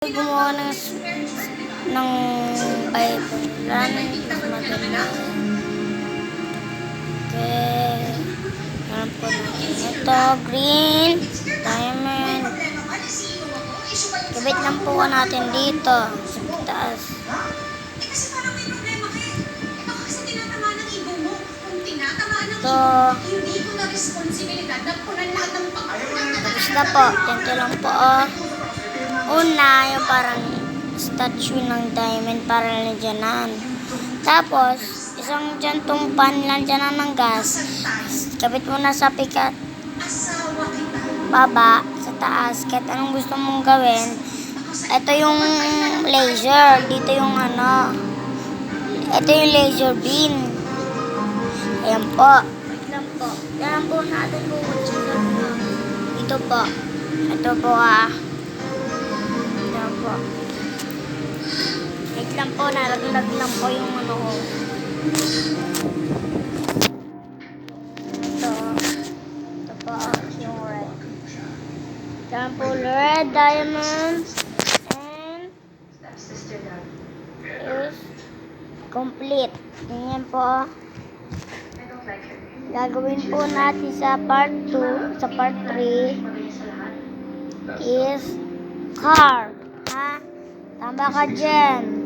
Gumawa ng Bible. Mas maganda. Okay. Alam po natin ito. Green. Diamond. Kabit lang po natin dito. Sa taas. Ito. Tapos na po. Ganito lang po. Una, yung parang statue ng diamond para lalagyanan. Tapos, isang jantong pan lalagyanan ng gas. Kapit mo na sa pikat. Baba, sa taas. Kahit anong gusto mong gawin. Ito yung laser. Dito yung ano. Ito yung laser beam. Ayan po. Ayan po. Ayan po natin po. Ito po. Ito po po. Wait lang po, nalaglag lang po yung ano ko. Ito po, yung red. Yan po, red diamond. And is complete. Ganyan po. Gagawin po natin sa part 2, sa part 3 is car. Ha? Tama ka dyan.